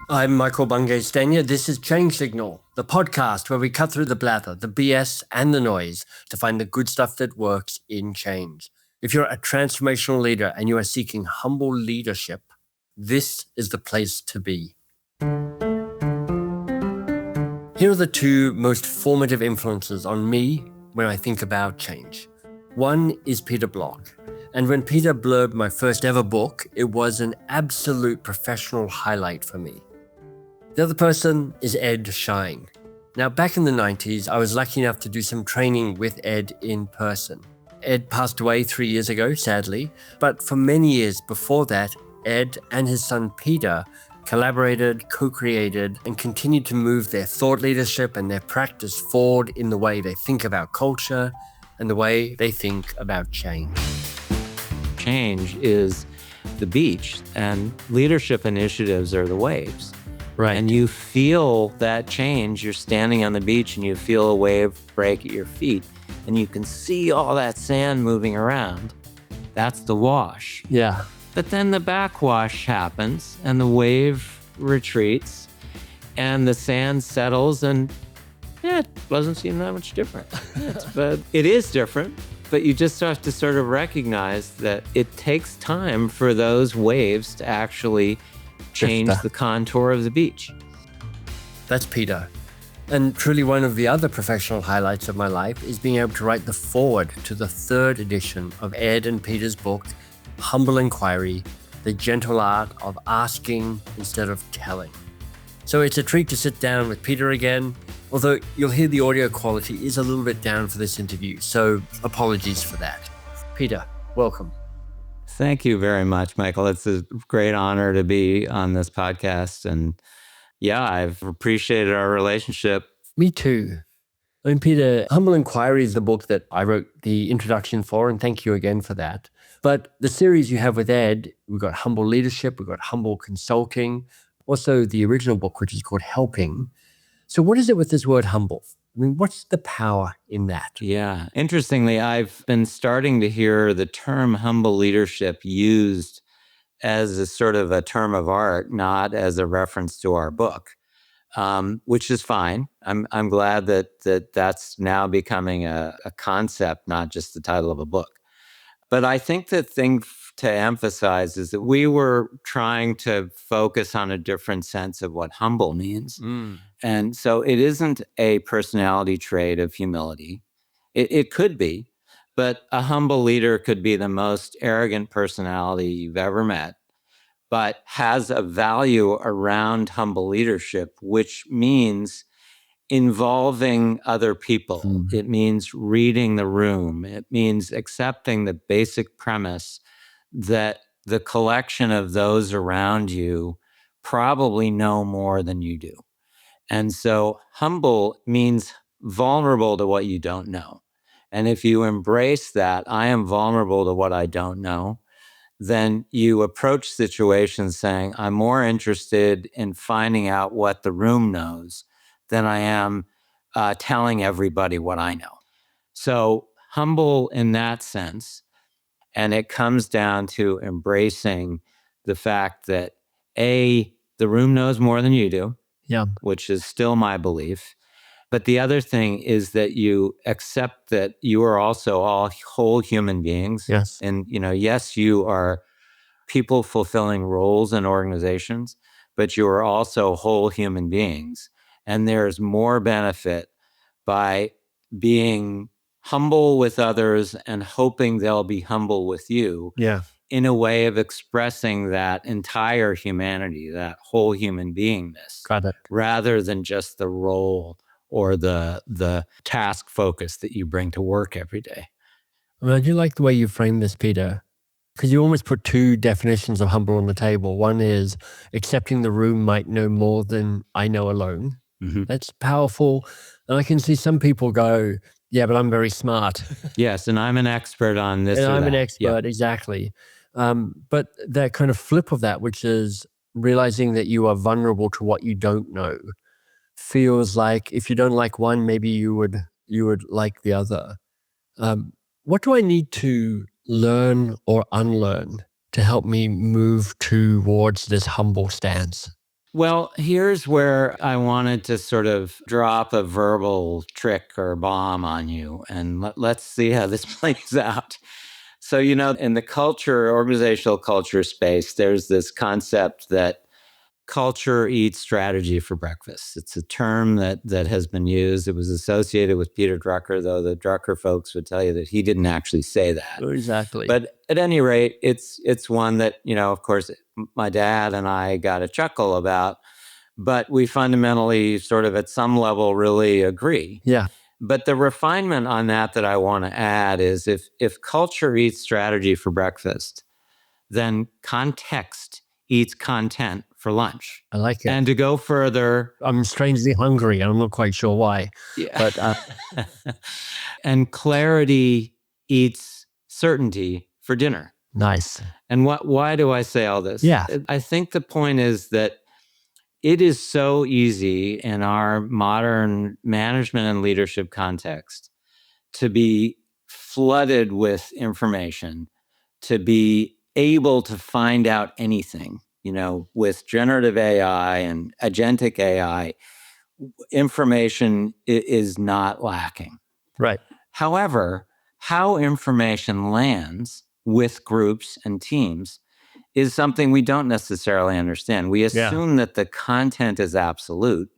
I'm Michael Bungay Stania. This is Change Signal, the podcast where we cut through the blather, the BS, and the noise to find the good stuff that works in change. If you're a transformational leader and you are seeking humble leadership, this is the place to be. Here are the two most formative influences on me when I think about change. One is Peter Block. And when Peter blurbed my first ever book, it was an absolute professional highlight for me. The other person is Ed Schein. Now, back in the 90s, I was lucky enough to do some training with Ed in person. Ed passed away 3 years ago, sadly, but for many years before that, Ed and his son Peter collaborated, co-created, and continued to move their thought leadership and their practice forward in the way they think about culture and the way they think about change. Change is the beach, and leadership initiatives are the waves. Right. And you feel that change. You're standing on the beach and you feel a wave break at your feet, and you can see all that sand moving around. That's the wash. Yeah. But then the backwash happens and the wave retreats and the sand settles, and it doesn't seem that much different. But it is different. But you just have to sort of recognize that it takes time for those waves to actually change the contour of the beach. That's Peter. And truly one of the other professional highlights of my life is being able to write the foreword to the third edition of Ed and Peter's book, Humble Inquiry, The Gentle Art of Asking Instead of Telling. So it's a treat to sit down with Peter again, although you'll hear the audio quality is a little bit down for this interview, so apologies for that. Peter, welcome. Thank you very much, Michael. It's a great honor to be on this podcast. And yeah, I've appreciated our relationship. Me too. I mean, Peter, Humble Inquiry is the book that I wrote the introduction for, and thank you again for that. But the series you have with Ed, we've got Humble Leadership, we've got Humble Consulting, also the original book, which is called Helping. So what is it with this word humble? I mean, what's the power in that? Yeah. Interestingly, I've been starting to hear the term humble leadership used as a sort of a term of art, not as a reference to our book, which is fine. I'm glad that that's now becoming a concept, not just the title of a book. But I think the thing to emphasize is that we were trying to focus on a different sense of what humble means. And so it isn't a personality trait of humility. It could be, but a humble leader could be the most arrogant personality you've ever met, but has a value around humble leadership, which means involving other people. It means reading the room. It means accepting the basic premise that the collection of those around you probably know more than you do. And so humble means vulnerable to what you don't know. And if you embrace that, I am vulnerable to what I don't know, then you approach situations saying, I'm more interested in finding out what the room knows than I am telling everybody what I know. So humble in that sense. And it comes down to embracing the fact that A, the room knows more than you do, which is still my belief. But the other thing is that you accept that you are also all whole human beings. Yes. And, yes, you are people fulfilling roles in organizations, but you are also whole human beings. And there's more benefit by being humble with others and hoping they'll be humble with you in a way of expressing that entire humanity, that whole human beingness. Got it. Rather than just the role or the task focus that you bring to work every day. I mean, I do like the way you frame this, Peter, because you almost put two definitions of humble on the table. One is accepting the room might know more than I know alone. That's powerful. And I can see some people go, yeah, but I'm very smart. Yes, and I'm an expert on this. And or I'm that. an expert, exactly. But that kind of flip of that, which is realizing that you are vulnerable to what you don't know, feels like if you don't like one, maybe you would like the other. What do I need to learn or unlearn to help me move towards this humble stance? Well, here's where I wanted to sort of drop a verbal trick or bomb on you, and let's see how this plays out. So, in the organizational culture space, there's this concept that culture eats strategy for breakfast. It's a term that has been used. It was associated with Peter Drucker, though the Drucker folks would tell you that he didn't actually say that. Exactly. But at any rate, it's one that, of course, my dad and I got a chuckle about, but we fundamentally sort of at some level really agree. Yeah. But the refinement on that I want to add is if culture eats strategy for breakfast, then context eats content for lunch. I like it. And to go further, I'm strangely hungry. I'm not quite sure why. yeah. But and clarity eats certainty for dinner. Nice. And why do I say all this? Yeah. I think the point is that it is so easy in our modern management and leadership context to be flooded with information, to be able to find out anything, with generative AI and agentic AI, information is not lacking. Right. However, how information lands with groups and teams is something we don't necessarily understand. We assume that the content is absolute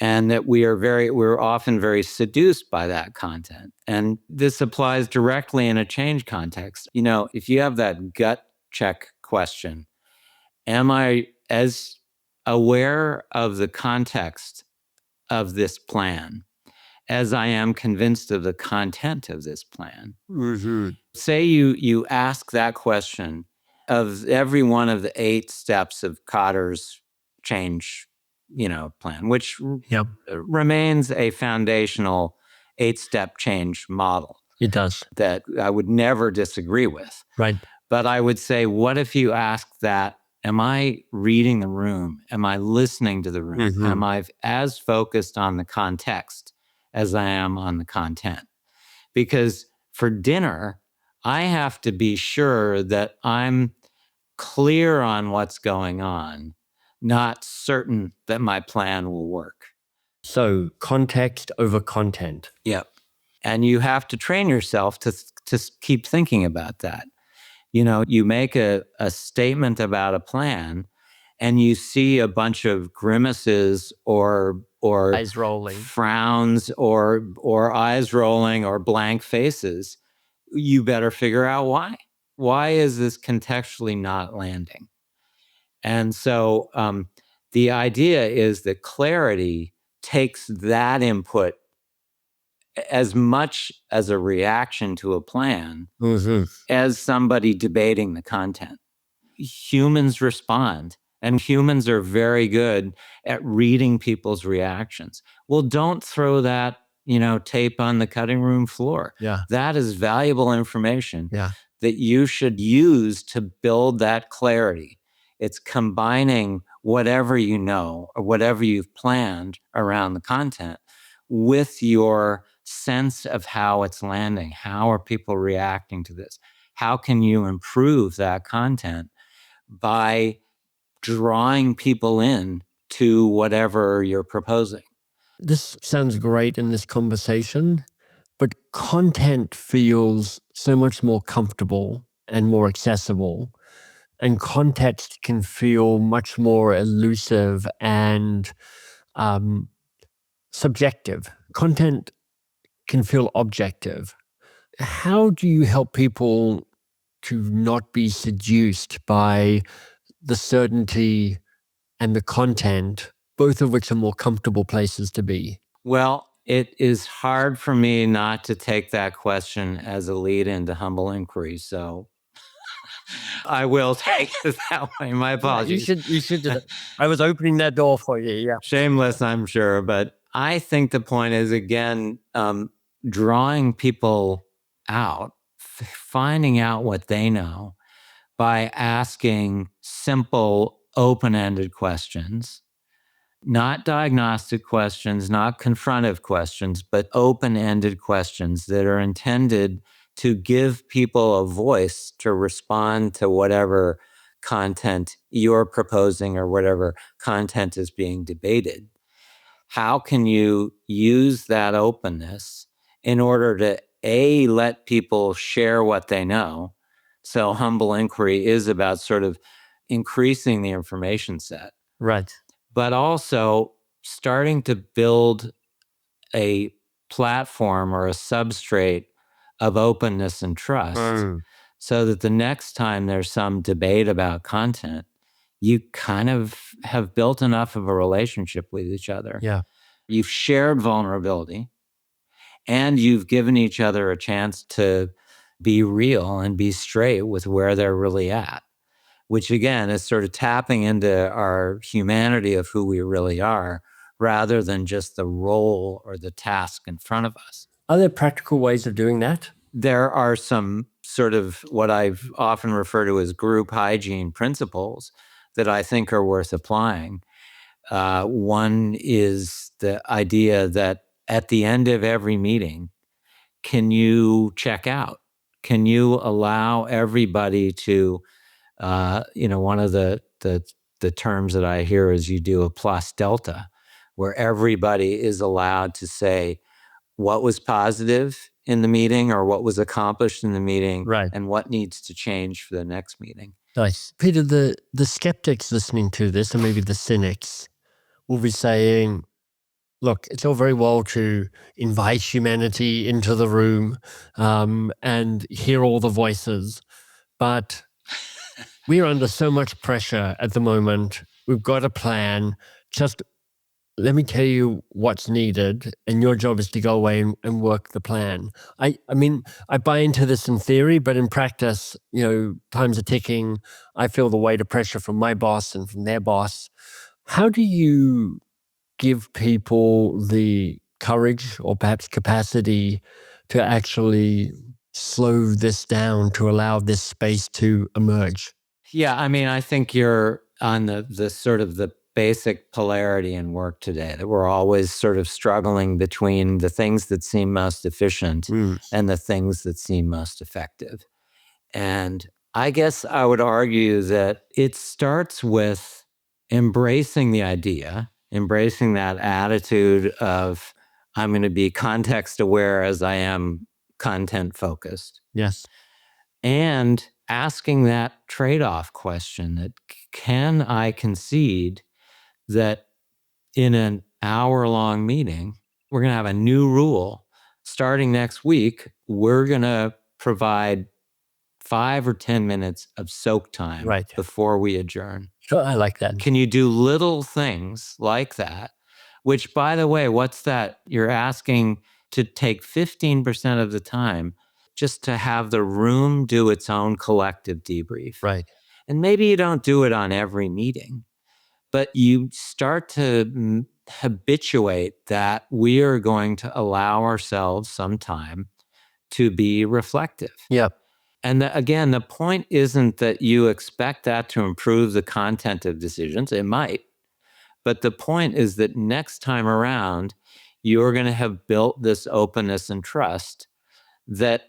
and that we're often very seduced by that content. And this applies directly in a change context. If you have that gut check question, am I as aware of the context of this plan as I am convinced of the content of this plan? Mm-hmm. Say you ask that question of every one of the 8 steps of Kotter's change, plan, which remains a foundational 8-step change model. It does. That I would never disagree with. Right. But I would say, what if you ask that, am I reading the room? Am I listening to the room? Mm-hmm. Am I as focused on the context as I am on the content? Because for dinner, I have to be sure that I'm clear on what's going on, not certain that my plan will work. So context over content. Yep. And you have to train yourself to keep thinking about that. You make a statement about a plan and you see a bunch of grimaces or eyes rolling, frowns or eyes rolling or blank faces. You better figure out why. Why is this contextually not landing? And so the idea is that clarity takes that input as much as a reaction to a plan as somebody debating the content. Humans respond, and humans are very good at reading people's reactions. Well, don't throw that, tape on the cutting room floor. Yeah. That is valuable information that you should use to build that clarity. It's combining whatever you know or whatever you've planned around the content with your sense of how it's landing. How are people reacting to this? How can you improve that content by drawing people in to whatever you're proposing? This sounds great in this conversation, but content feels so much more comfortable and more accessible. And context can feel much more elusive and subjective. Content can feel objective. How do you help people to not be seduced by the certainty and the content, both of which are more comfortable places to be? Well, it is hard for me not to take that question as a lead into humble inquiry. So I will take it that way. My apologies. You should do that. I was opening that door for you. Yeah. Shameless, I'm sure. But I think the point is, again, drawing people out, finding out what they know by asking simple, open-ended questions, not diagnostic questions, not confrontive questions, but open-ended questions that are intended to give people a voice to respond to whatever content you're proposing or whatever content is being debated. How can you use that openness in order to let people share what they know? So humble inquiry is about sort of increasing the information set, Right. but also starting to build a platform or a substrate of openness and trust so that the next time there's some debate about content, you kind of have built enough of a relationship with each other. Yeah. You've shared vulnerability and you've given each other a chance to be real and be straight with where they're really at, which again is sort of tapping into our humanity of who we really are rather than just the role or the task in front of us. Are there practical ways of doing that? There are some sort of what I've often referred to as group hygiene principles that I think are worth applying. One is the idea that at the end of every meeting, can you check out? Can you allow everybody to, one of the terms that I hear is you do a plus delta, where everybody is allowed to say what was positive in the meeting or what was accomplished in the meeting, Right. and what needs to change for the next meeting. Nice. Peter, the skeptics listening to this, and maybe the cynics, will be saying, look, it's all very well to invite humanity into the room and hear all the voices, but we're under so much pressure at the moment. We've got a plan. Just let me tell you what's needed, and your job is to go away and work the plan. I mean, I buy into this in theory, but in practice, time's are ticking. I feel the weight of pressure from my boss and from their boss. How do you give people the courage or perhaps capacity to actually slow this down, to allow this space to emerge? Yeah, I mean, I think you're on the sort of the basic polarity in work today, that we're always sort of struggling between the things that seem most efficient and the things that seem most effective. And I guess I would argue that it starts with embracing the idea, embracing that attitude of I'm going to be context aware as I am content focused. Yes. And asking that trade-off question that can I concede that in an hour-long meeting, we're going to have a new rule. Starting next week, we're going to provide 5 or 10 minutes of soak time before we adjourn. Sure, I like that. Can you do little things like that? Which, by the way, what's that? You're asking to take 15% of the time just to have the room do its own collective debrief. Right. And maybe you don't do it on every meeting, but you start to habituate that we are going to allow ourselves some time to be reflective. Yep. And again, the point isn't that you expect that to improve the content of decisions. It might. But the point is that next time around, you're going to have built this openness and trust that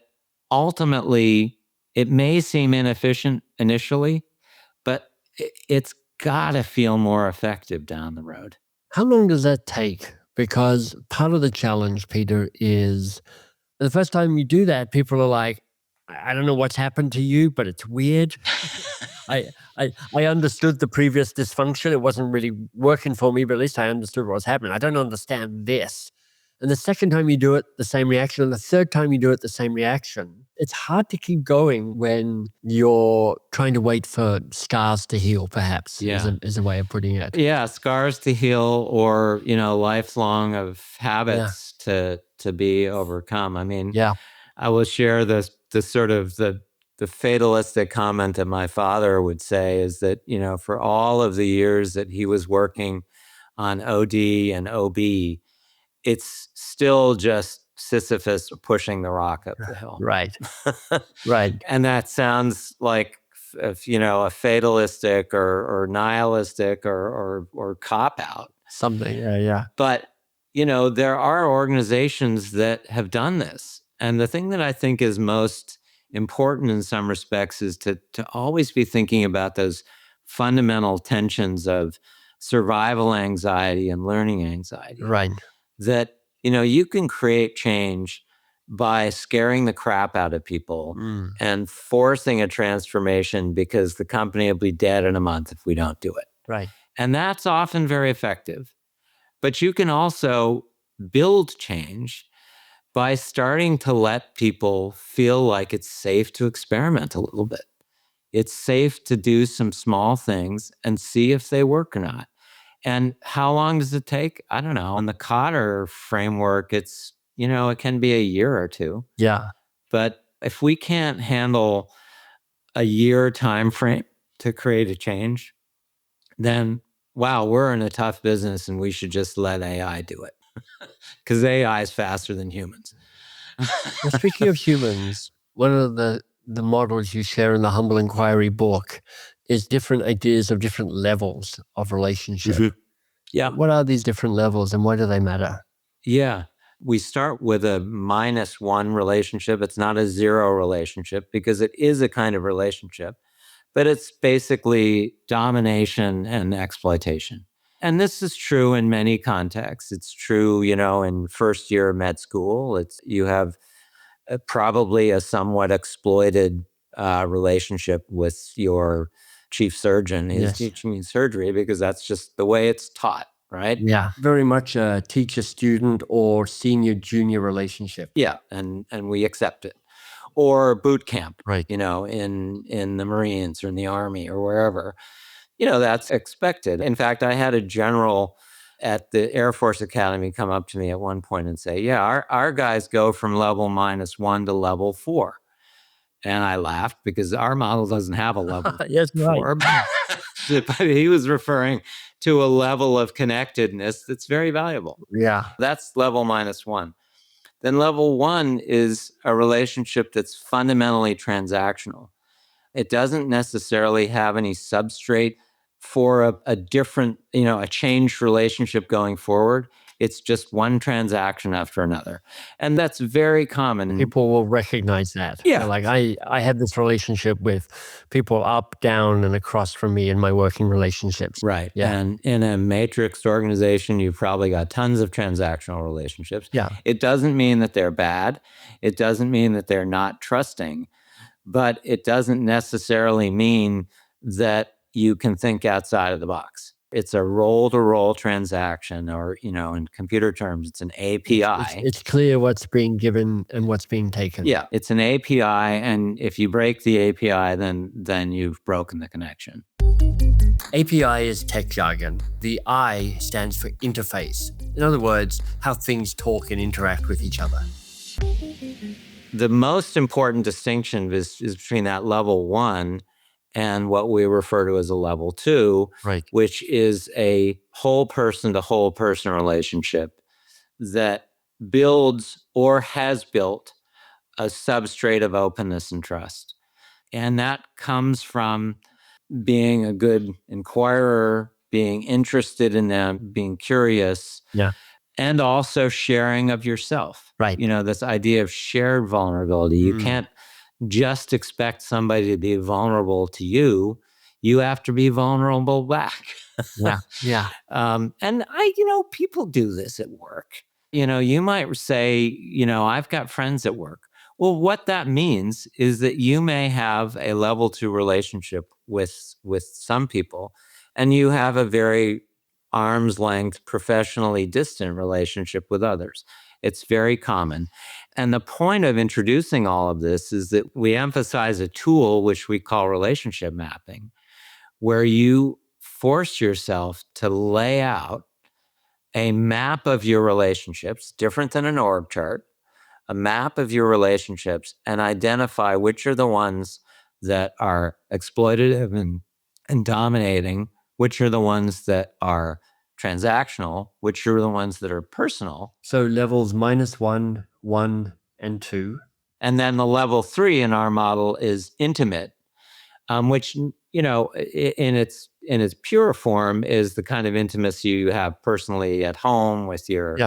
ultimately it may seem inefficient initially, but it's got to feel more effective down the road. How long does that take? Because part of the challenge, Peter, is the first time you do that, people are like, I don't know what's happened to you, but it's weird. I understood the previous dysfunction. It wasn't really working for me, but at least I understood what was happening. I don't understand this. And the second time you do it, the same reaction. And the third time you do it, the same reaction. It's hard to keep going when you're trying to wait for scars to heal, perhaps, is a way of putting it. Yeah, scars to heal or, lifelong of habits to be overcome. I mean, I will share the sort of the fatalistic comment that my father would say is that, for all of the years that he was working on OD and OB, it's still just Sisyphus pushing the rock up the hill. Right. Right. And that sounds like, a fatalistic or nihilistic or cop out. Something, yeah. But, there are organizations that have done this. And the thing that I think is most important in some respects is to always be thinking about those fundamental tensions of survival anxiety and learning anxiety. Right. That, you can create change by scaring the crap out of people and forcing a transformation because the company will be dead in a month if we don't do it. Right. And that's often very effective. But you can also build change by starting to let people feel like it's safe to experiment a little bit. It's safe to do some small things and see if they work or not. And how long does it take? I don't know. In the Cotter framework, it's, it can be a year or two. Yeah. But if we can't handle a year time frame to create a change, then wow, we're in a tough business and we should just let AI do it. Because AI is faster than humans. Well, speaking of humans, one of the models you share in the Humble Inquiry book is different ideas of different levels of relationship. Yeah. What are these different levels and why do they matter? Yeah. We start with a -1 relationship. It's not a 0 relationship because it is a kind of relationship, but it's basically domination and exploitation. And this is true in many contexts. It's true, in first year of med school. You have probably a somewhat exploited relationship with your chief surgeon who's teaching you surgery because that's just the way it's taught, right? Yeah. Very much a teacher-student or senior-junior relationship. Yeah, and we accept it. Or boot camp, Right. in the Marines or in the Army or wherever. That's expected. In fact, I had a general at the Air Force Academy come up to me at one point and say, yeah, our guys go from level -1 to level 4. And I laughed because our model doesn't have a level Yes, 4. But he was referring to a level of connectedness that's very valuable. Yeah. That's level -1. Then level 1 is a relationship that's fundamentally transactional. It doesn't necessarily have any substrate for a different, a changed relationship going forward. It's just one transaction after another. And that's very common. People will recognize that. Yeah. They're like, I have this relationship with people up, down, and across from me in my working relationships. Right. Yeah. And in a matrixed organization, you've probably got tons of transactional relationships. Yeah. It doesn't mean that they're bad. It doesn't mean that they're not trusting. But it doesn't necessarily mean that you can think outside of the box. It's a role-to-role transaction, or, in computer terms, it's an API. It's clear what's being given and what's being taken. Yeah, it's an API, and if you break the API, then you've broken the connection. API is tech jargon. The I stands for interface. In other words, how things talk and interact with each other. The most important distinction is between that level 1 and what we refer to as a level 2, Right. which is a whole person to whole person relationship that builds or has built a substrate of openness and trust. And that comes from being a good inquirer, being interested in them, being curious. Yeah. And also sharing of yourself. Right. This idea of shared vulnerability. You can't just expect somebody to be vulnerable to you. You have to be vulnerable back. Yeah. Yeah. And people do this at work. You might say, I've got friends at work. Well, what that means is that you may have a level 2 relationship with some people, and you have a very arm's length, professionally distant relationship with others. It's very common. And the point of introducing all of this is that we emphasize a tool which we call relationship mapping, where you force yourself to lay out a map of your relationships, different than an org chart, a map of your relationships, and identify which are the ones that are exploitative and dominating, which are the ones that are transactional, which are the ones that are personal. So levels -1, 1, and 2. And then the level 3 in our model is intimate, which, in its pure form is the kind of intimacy you have personally at home with your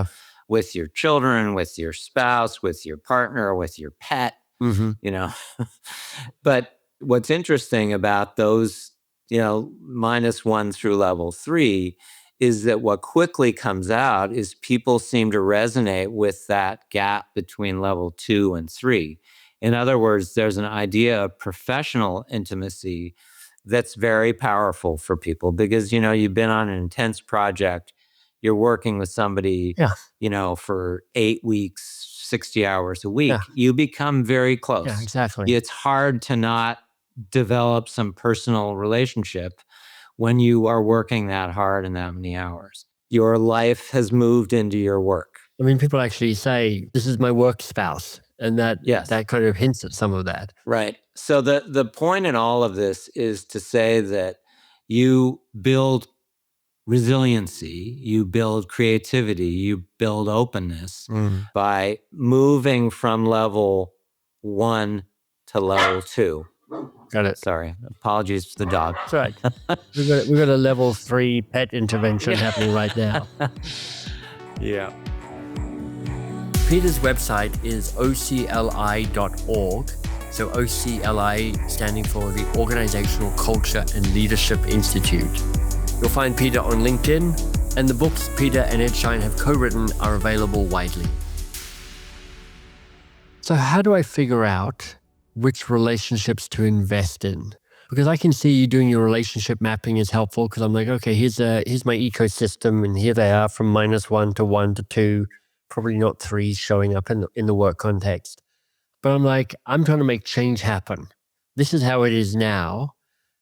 children, with your spouse, with your partner, with your pet. you know. But what's interesting about those, -1 through level 3 is that what quickly comes out is people seem to resonate with that gap between level 2 and 3. In other words, there's an idea of professional intimacy that's very powerful for people because, you've been on an intense project, you're working with somebody, Yeah. for 8 weeks, 60 hours a week, Yeah. you become very close. Yeah, exactly. It's hard to not develop some personal relationship when you are working that hard and that many hours. Your life has moved into your work. I mean, people actually say, this is my work spouse. And Yes. that kind of hints at some of that. Right. So the point in all of this is to say that you build resiliency, you build creativity, you build openness by moving from level 1 to level 2. Got it. Sorry, apologies to the dog. That's right. We've got a level 3 pet intervention happening right now. Yeah. Peter's website is ocli.org. So OCLI standing for the Organizational Culture and Leadership Institute. You'll find Peter on LinkedIn, and the books Peter and Ed Schein have co-written are available widely. So how do I figure out which relationships to invest in? Because I can see you doing your relationship mapping is helpful because I'm like, okay, here's my ecosystem, and here they are from -1 to 1 to 2, probably not 3 showing up in the work context. But I'm like, I'm trying to make change happen. This is how it is now.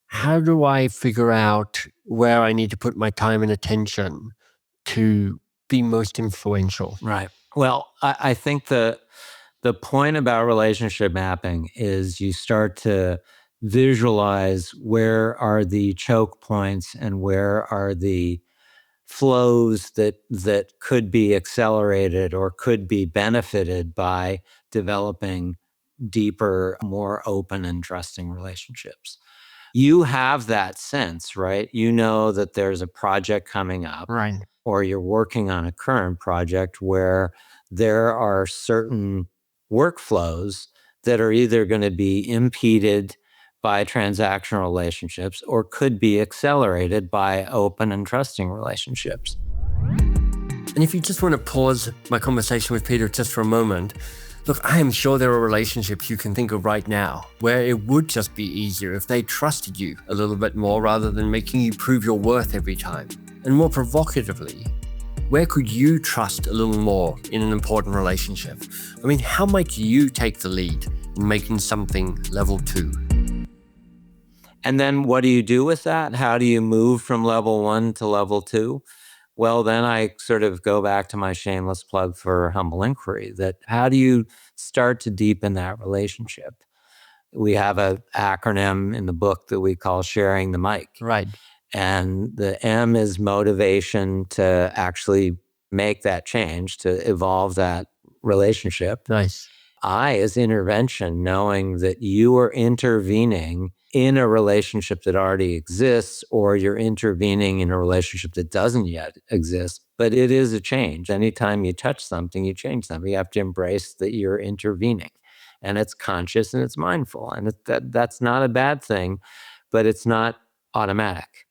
How do I figure out where I need to put my time and attention to be most influential? Right. Well, I think the point about relationship mapping is you start to visualize where are the choke points and where are the flows that could be accelerated or could be benefited by developing deeper, more open and trusting relationships. You have that sense, right? You know that there's a project coming up, Right. or you're working on a current project where there are certain workflows that are either going to be impeded by transactional relationships or could be accelerated by open and trusting relationships. And if you just want to pause my conversation with Peter just for a moment, look, I am sure there are relationships you can think of right now where it would just be easier if they trusted you a little bit more rather than making you prove your worth every time. And more provocatively, where could you trust a little more in an important relationship? I mean, how might you take the lead in making something level 2? And then what do you do with that? How do you move from level 1 to level 2? Well, then I sort of go back to my shameless plug for Humble Inquiry, that how do you start to deepen that relationship? We have an acronym in the book that we call sharing the mic. Right. And the M is motivation to actually make that change, to evolve that relationship. Nice. I is intervention, knowing that you are intervening in a relationship that already exists, or you're intervening in a relationship that doesn't yet exist, but it is a change. Anytime you touch something, you change something. You have to embrace that you're intervening, and it's conscious and it's mindful, and that's not a bad thing, but it's not automatic.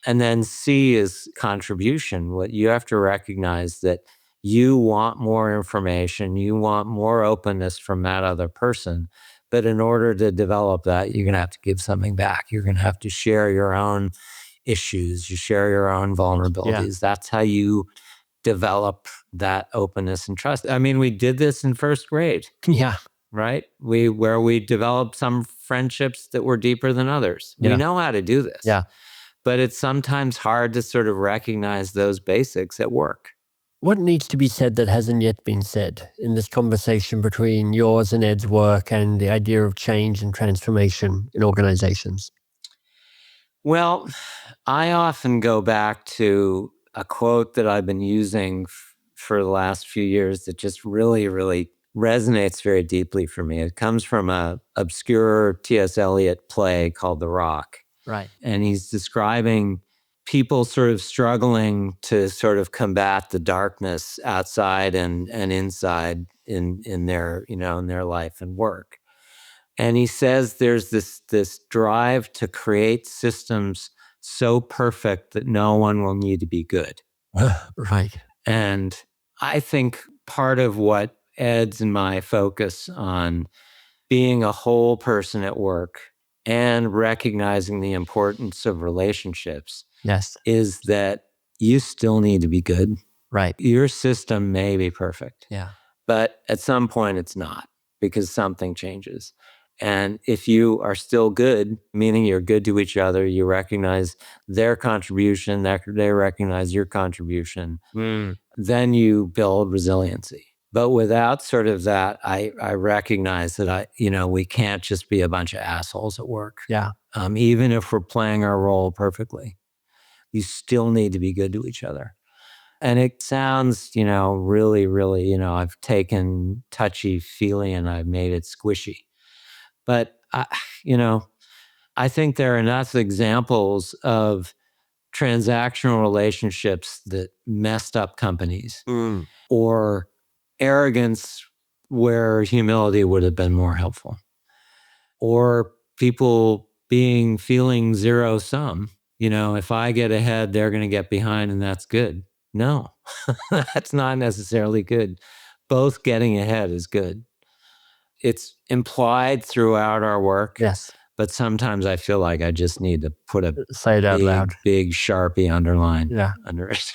And then C is contribution. What you have to recognize that you want more information, you want more openness from that other person. But in order to develop that, you're going to have to give something back. You're going to have to share your own issues, you share your own vulnerabilities. That's how you develop that openness and trust. I mean, we did this in first grade. Yeah. Right? Where we developed some friendships that were deeper than others. We know how to do this. Yeah. But it's sometimes hard to sort of recognize those basics at work. What needs to be said that hasn't yet been said in this conversation between yours and Ed's work and the idea of change and transformation in organizations? Well, I often go back to a quote that I've been using for the last few years that just really, really resonates very deeply for me. It comes from an obscure T.S. Eliot play called The Rock. Right. And he's describing people sort of struggling to sort of combat the darkness outside and inside in their, in their life and work. And he says there's this drive to create systems so perfect that no one will need to be good. Right. And I think part of what Ed's and my focus on being a whole person at work and recognizing the importance of relationships Yes. is that you still need to be good. Right. Your system may be perfect, Yeah. but at some point it's not, because something changes. And if you are still good, meaning you're good to each other, you recognize their contribution, they recognize your contribution, then you build resiliency. But without sort of that, I recognize that we can't just be a bunch of assholes at work. Yeah. Even if we're playing our role perfectly, you still need to be good to each other. And it sounds, really, really, I've taken touchy-feely and I've made it squishy. But, I think there are enough examples of transactional relationships that messed up companies, or arrogance where humility would have been more helpful, or people feeling zero sum. If I get ahead, they're going to get behind, and that's good. No, that's not necessarily good. Both getting ahead is good. It's implied throughout our work. Yes. But sometimes I feel like I just need to put a Say it out loud. big Sharpie underline under it.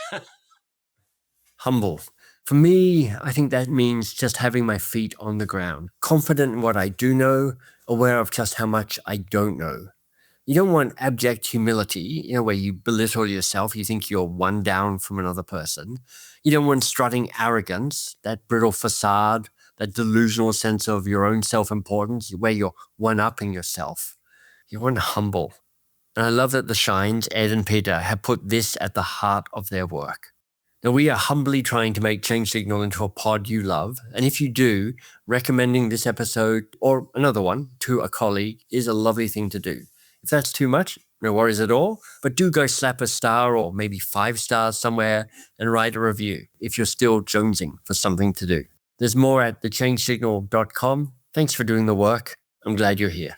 Humble. For me, I think that means just having my feet on the ground, confident in what I do know, aware of just how much I don't know. You don't want abject humility, where you belittle yourself, you think you're one down from another person. You don't want strutting arrogance, that brittle facade, that delusional sense of your own self-importance, where you're one-upping yourself. You want humble. And I love that the Scheins, Ed and Peter, have put this at the heart of their work. Now, we are humbly trying to make Change Signal into a pod you love. And if you do, recommending this episode or another one to a colleague is a lovely thing to do. If that's too much, no worries at all. But do go slap a star or maybe 5 stars somewhere and write a review if you're still jonesing for something to do. There's more at thechangesignal.com. Thanks for doing the work. I'm glad you're here.